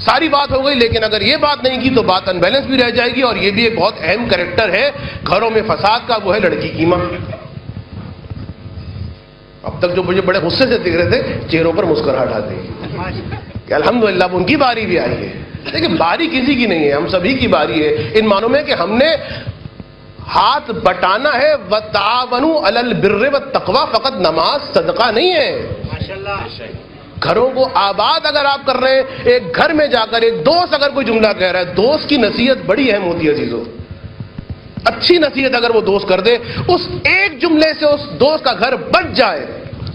ساری بات ہو گئی، لیکن اگر یہ بات نہیں کی تو بات انبیلنس بھی رہ جائے گی. اور یہ بھی ایک بہت اہم کریکٹر ہے گھروں میں فساد کا، وہ ہے لڑکی کی ماں. اب تک جو مجھے بڑے غصے سے دیکھ رہے تھے، چہروں پر مسکراہٹ آ گئی کہ الحمدللہ اب ان کی باری بھی آئی ہے. لیکن باری کسی کی نہیں ہے، ہم سبھی کی باری ہے ان معنوں میں کہ ہم نے ہاتھ بٹانا ہے. وَتَعَاوَنُوا عَلَى الْبِرِّ وَالتَّقْوَىٰ، فقط نماز صدقہ نہیں ہے. گھروں کو آباد اگر آپ کر رہے ہیں، ایک گھر میں جا کر ایک دوست اگر کوئی جملہ کہہ رہا ہے، دوست کی نصیحت بڑی اہم ہوتی ہے عزیزو. اچھی نصیحت اگر وہ دوست کر دے، اس ایک جملے سے اس دوست کا گھر بچ جائے.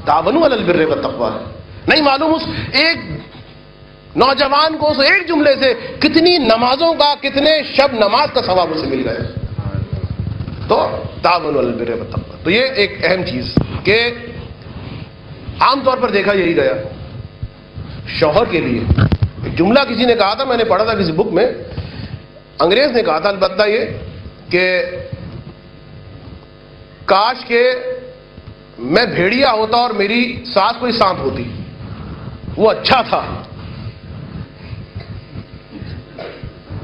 تعاونوا علی البر والتقویٰ. نہیں معلوم اس ایک نوجوان کو اس ایک جملے سے کتنی نمازوں کا، کتنے شب نماز کا ثواب اسے مل گئے. تو تعاونوا علی البر والتقویٰ. تو یہ ایک اہم چیز کہ عام طور پر دیکھا یہی گیا شوہر کے لیے. ایک جملہ کسی نے کہا تھا، میں نے پڑھا تھا کسی بک میں، انگریز نے کہا تھا البتہ یہ کہ کاش کہ میں بھیڑیا ہوتا اور میری ساس کوئی سانپ ہوتی، وہ اچھا تھا،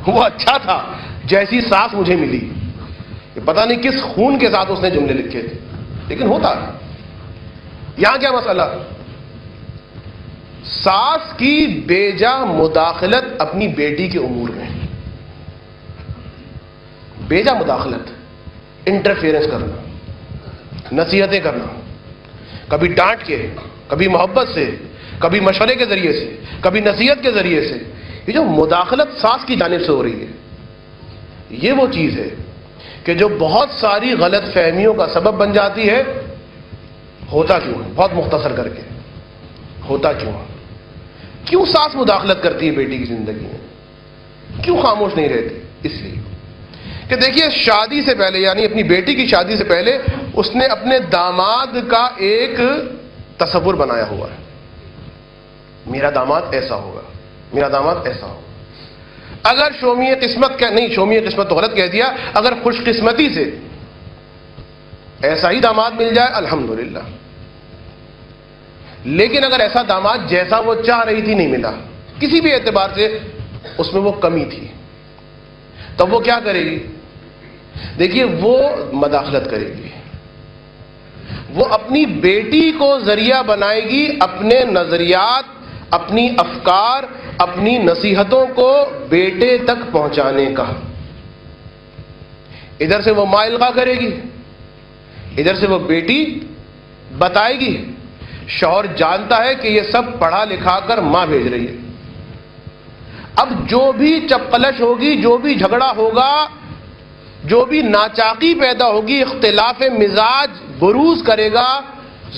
وہ اچھا تھا جیسی ساس مجھے ملی. پتہ نہیں کس خون کے ساتھ اس نے جملے لکھے تھے، لیکن ہوتا ہے. یہاں کیا مسئلہ؟ ساس کی بیجا مداخلت اپنی بیٹی کے امور میں، بیجا مداخلت، انٹرفیئرنس کرنا، نصیحتیں کرنا، کبھی ڈانٹ کے، کبھی محبت سے، کبھی مشورے کے ذریعے سے، کبھی نصیحت کے ذریعے سے. یہ جو مداخلت ساس کی جانب سے ہو رہی ہے، یہ وہ چیز ہے کہ جو بہت ساری غلط فہمیوں کا سبب بن جاتی ہے. ہوتا کیوں ہے؟ بہت مختصر کر کے ہوتا کیوں ہے؟ کیوں ساس مداخلت کرتی ہے بیٹی کی زندگی میں؟ کیوں خاموش نہیں رہتی؟ اس لیے کہ دیکھیے، شادی سے پہلے، یعنی اپنی بیٹی کی شادی سے پہلے، اس نے اپنے داماد کا ایک تصور بنایا ہوا ہے. میرا داماد ایسا ہوگا، میرا داماد ایسا ہوگا. اگر شومی قسمت کا نہیں، شومی قسمت تو غلط کہہ دیا، اگر خوش قسمتی سے ایسا ہی داماد مل جائے الحمدللہ. لیکن اگر ایسا داماد جیسا وہ چاہ رہی تھی نہیں ملا، کسی بھی اعتبار سے اس میں وہ کمی تھی، تب وہ کیا کرے گی؟ دیکھیے، وہ مداخلت کرے گی. وہ اپنی بیٹی کو ذریعہ بنائے گی اپنے نظریات، اپنی افکار، اپنی نصیحتوں کو بیٹے تک پہنچانے کا. ادھر سے وہ ماں القاء کرے گی، ادھر سے وہ بیٹی بتائے گی. شوہر جانتا ہے کہ یہ سب پڑھا لکھا کر ماں بھیج رہی ہے. اب جو بھی چپقلش ہوگی، جو بھی جھگڑا ہوگا، جو بھی ناچاقی پیدا ہوگی، اختلاف مزاج بروز کرے گا،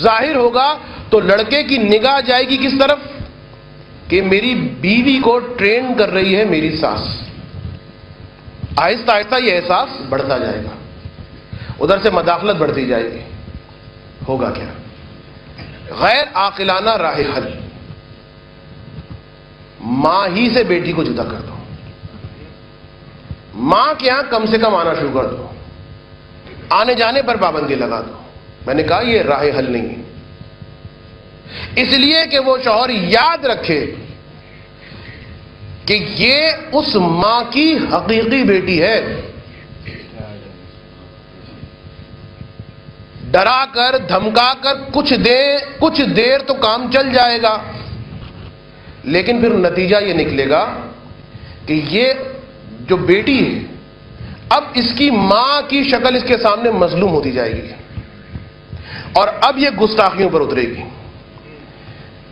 ظاہر ہوگا، تو لڑکے کی نگاہ جائے گی کس طرف؟ کہ میری بیوی کو ٹرین کر رہی ہے میری ساس. آہستہ آہستہ یہ احساس بڑھتا جائے گا، ادھر سے مداخلت بڑھتی جائے گی. ہوگا کیا؟ غیر عاقلانہ راہ حل. ماں ہی سے بیٹی کو جدا کر دو، ماں کے یہاں کم سے کم آنا شروع کر دو، آنے جانے پر پابندی لگا دو. میں نے کہا یہ راہ حل نہیں ہے. اس لیے کہ وہ شوہر یاد رکھے کہ یہ اس ماں کی حقیقی بیٹی ہے. ڈرا کر، دھمکا کر کچھ دیر تو کام چل جائے گا، لیکن پھر نتیجہ یہ نکلے گا کہ یہ جو بیٹی ہے اب اس کی ماں کی شکل اس کے سامنے مظلوم ہوتی جائے گی، اور اب یہ گستاخیوں پر اترے گی.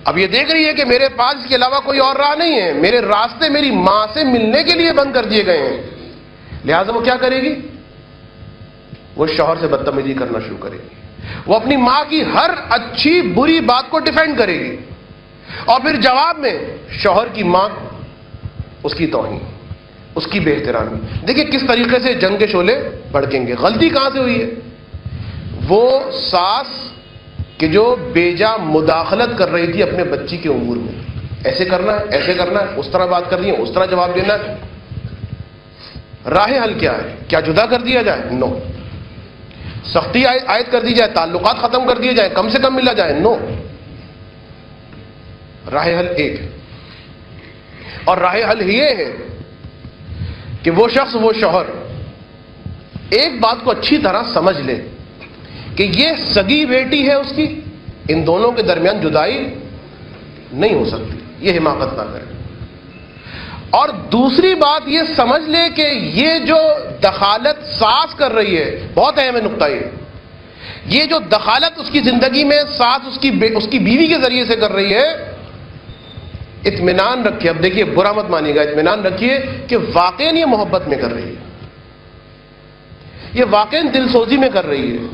اب یہ دیکھ رہی ہے کہ میرے پاس اس کے علاوہ کوئی اور راہ نہیں ہے، میرے راستے میری ماں سے ملنے کے لیے بند کر دیے گئے ہیں. لہذا وہ کیا کرے گی؟ وہ شوہر سے بدتمیزی کرنا شروع کرے گی. وہ اپنی ماں کی ہر اچھی بری بات کو ڈیفینڈ کرے گی، اور پھر جواب میں شوہر کی ماں، اس کی توہین، اس کی بے احترامی. دیکھیں کس طریقے سے جنگ کے شعلے بھڑکیں گے. غلطی کہاں سے ہوئی ہے؟ وہ ساس کہ جو بیجا مداخلت کر رہی تھی اپنے بچی کے امور میں. ایسے کرنا ہے، ایسے کرنا ہے، اس طرح بات کرنی ہے، اس طرح جواب دینا ہے. راہ حل کیا ہے؟ کیا جدا کر دیا جائے؟ نو. سختی عائد کر دی جائے، تعلقات ختم کر دیے جائیں، کم سے کم ملا جائے؟ نو. راہ حل ایک اور راہ حل یہ ہے کہ وہ شخص، وہ شوہر ایک بات کو اچھی طرح سمجھ لے کہ یہ سگی بیٹی ہے اس کی، ان دونوں کے درمیان جدائی نہیں ہو سکتی، یہ حماقت نہ کرے۔ اور دوسری بات یہ سمجھ لے کہ یہ جو دخالت ساس کر رہی ہے، بہت اہم ہے نقطہ یہ جو دخالت اس کی زندگی میں ساس اس کی بیوی کے ذریعے سے کر رہی ہے، اطمینان رکھیے، اب دیکھیے برا مت مانیے گا، اطمینان رکھیے کہ واقعاً یہ محبت میں کر رہی ہے، یہ واقعاً دل سوزی میں کر رہی ہے،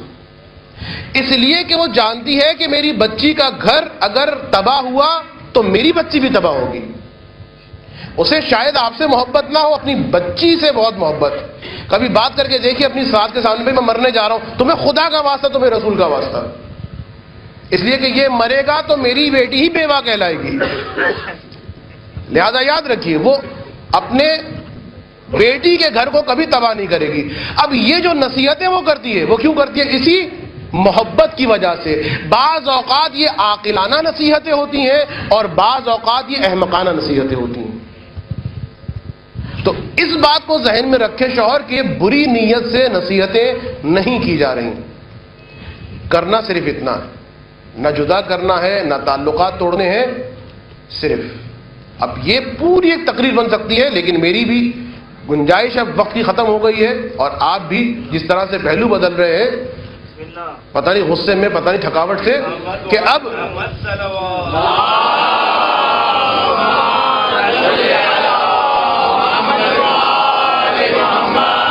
اس لیے کہ وہ جانتی ہے کہ میری بچی کا گھر اگر تباہ ہوا تو میری بچی بھی تباہ ہوگی۔ اسے شاید آپ سے محبت نہ ہو، اپنی بچی سے بہت محبت۔ کبھی بات کر کے دیکھیے اپنی ساس کے سامنے، میں مرنے جا رہا ہوں، تمہیں خدا کا واسطہ، تمہیں رسول کا واسطہ، اس لیے کہ یہ مرے گا تو میری بیٹی ہی بیوہ کہلائے گی۔ لہذا یاد رکھیے وہ اپنے بیٹی کے گھر کو کبھی تباہ نہیں کرے گی۔ اب یہ جو نصیحتیں وہ کرتی ہے، وہ کیوں کرتی ہے؟ اسی محبت کی وجہ سے۔ بعض اوقات یہ عاقلانہ نصیحتیں ہوتی ہیں اور بعض اوقات یہ احمقانہ نصیحتیں ہوتی ہیں۔ تو اس بات کو ذہن میں رکھے شوہر کہ بری نیت سے نصیحتیں نہیں کی جا رہی، کرنا صرف اتنا ہے، نہ جدا کرنا ہے، نہ تعلقات توڑنے ہیں، صرف۔ اب یہ پوری ایک تقریر بن سکتی ہے، لیکن میری بھی گنجائش اب وقت کی ختم ہو گئی ہے، اور آپ بھی جس طرح سے پہلو بدل رہے ہیں، پتہ نہیں غصے میں، پتہ نہیں تھکاوٹ سے، کہ اب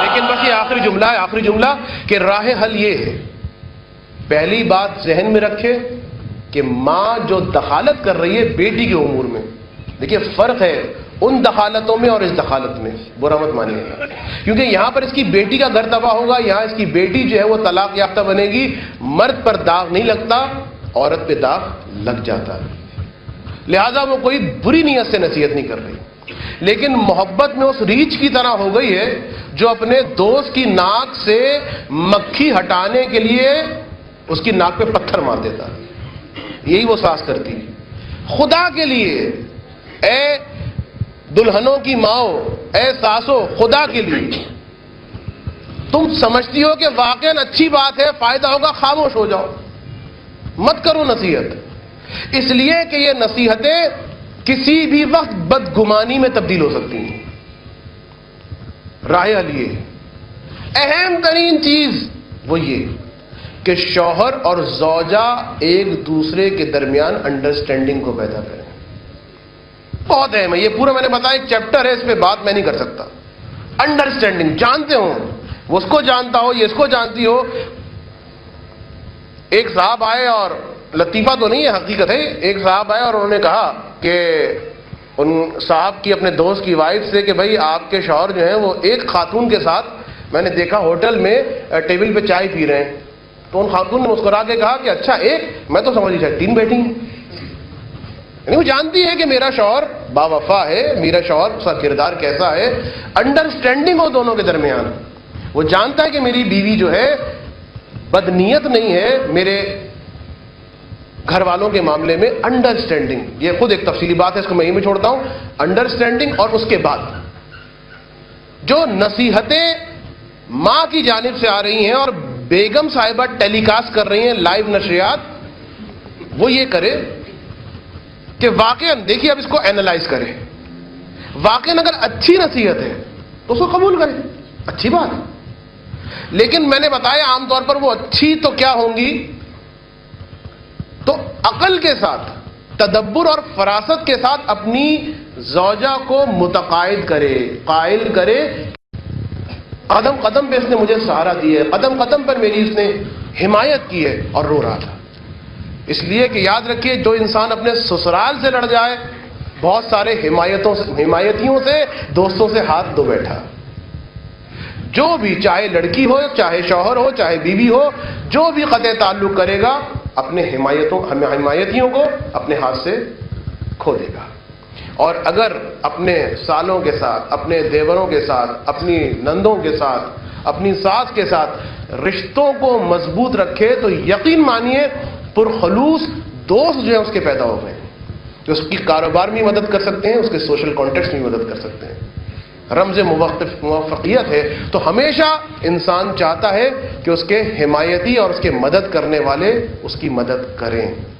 لیکن بس یہ آخری جملہ ہے، آخری جملہ کہ راہ حل یہ ہے، پہلی بات ذہن میں رکھے کہ ماں جو دخالت کر رہی ہے بیٹی کے امور میں، دیکھیے فرق ہے ان دخالتوں میں اور اس دخالت میں، برا مت مانیے گا، کیونکہ یہاں پر اس کی بیٹی کا گھر تباہ ہوگا، یہاں اس کی بیٹی جو ہے وہ طلاق یافتہ بنے گی۔ مرد پر داغ نہیں لگتا، عورت پہ داغ لگ جاتا ہے، لہذا وہ کوئی بری نیت سے نصیحت نہیں کر رہی، لیکن محبت میں اس ریچھ کی طرح ہو گئی ہے جو اپنے دوست کی ناک سے مکھی ہٹانے کے لیے اس کی ناک پہ پتھر مار دیتا ہے، یہی وہ ساس کرتی ہے۔ خدا کے لیے اے دلہنوں کی ماؤ، اے ساسو، خدا کے لیے تم سمجھتی ہو کہ واقعاً اچھی بات ہے، فائدہ ہوگا، خاموش ہو جاؤ، مت کرو نصیحت، اس لیے کہ یہ نصیحتیں کسی بھی وقت بدگمانی میں تبدیل ہو سکتی ہیں۔ راہ حل یہ اہم ترین چیز وہ یہ کہ شوہر اور زوجہ ایک دوسرے کے درمیان انڈرسٹینڈنگ کو پیدا کریں، بہت اہم ہے یہ پورا، میں نے بتایا ایک چیپٹر ہے، اس پہ بات میں نہیں کر سکتا۔ انڈرسٹینڈنگ، جانتے ہو، وہ اس کو جانتا ہو، یہ اس کو جانتی ہو۔ ایک صاحب آئے، اور لطیفہ تو نہیں ہے، حقیقت ہے، ایک صاحب آئے اور انہوں نے کہا کہ ان صاحب کی اپنے دوست کی وائف سے کہ بھائی آپ کے شوہر جو ہیں وہ ایک خاتون کے ساتھ میں نے دیکھا ہوٹل میں ٹیبل پہ چائے پی رہے ہیں۔ تو ان خاتون نے مسکرا کے کہا کہ اچھا ایک، میں تو سمجھ رہی 3 بیٹھی ہیں، یعنی وہ جانتی ہے کہ میرا شوہر با وفا ہے، میرا شوہر اس کا کردار کیسا ہے، انڈرسٹینڈنگ ہو دونوں کے درمیان۔ وہ جانتا ہے کہ میری بیوی جو ہے بدنیت نہیں ہے میرے گھر والوں کے معاملے میں، انڈرسٹینڈنگ، یہ خود ایک تفصیلی بات ہے، اس کو میں یہیں میں چھوڑتا ہوں۔ انڈرسٹینڈنگ، اور اس کے بعد جو نصیحتیں ماں کی جانب سے آ رہی ہیں اور بیگم صاحبہ ٹیلی کاسٹ کر رہی ہیں لائیو نشریات، وہ یہ کرے کہ واقعاً دیکھیے، اب اس کو اینالائز کرے، واقعاً اگر اچھی نصیحت ہے تو اس کو قبول کرے، اچھی بات ہے، لیکن میں نے بتایا عام طور پر وہ اچھی تو کیا ہوں گی، تو عقل کے ساتھ، تدبر اور فراست کے ساتھ اپنی زوجہ کو متقاعد کرے، قائل کرے، قدم قدم پہ اس نے مجھے سہارا دیا ہے، قدم قدم پر میری اس نے حمایت کی ہے، اور رو رہا تھا۔ اس لیے کہ یاد رکھیے، جو انسان اپنے سسرال سے لڑ جائے، بہت سارے حمایتیوں سے، دوستوں سے ہاتھ دھو بیٹھا۔ جو بھی، چاہے لڑکی ہو، چاہے شوہر ہو، چاہے بیوی ہو، جو بھی قطع تعلق کرے گا اپنے حمایتیوں کو اپنے ہاتھ سے کھو دے گا۔ اور اگر اپنے سالوں کے ساتھ، اپنے دیوروں کے ساتھ، اپنی نندوں کے ساتھ، اپنی ساس کے ساتھ رشتوں کو مضبوط رکھے تو یقین مانیے پرخلوص دوست جو ہیں اس کے پیدا ہو گئے، کہ اس کی کاروبار میں مدد کر سکتے ہیں، اس کے سوشل کانٹیکس میں مدد کر سکتے ہیں. رمز موفقیت ہے. تو ہمیشہ انسان چاہتا ہے کہ اس کے حمایتی اور اس کے مدد کرنے والے اس کی مدد کریں.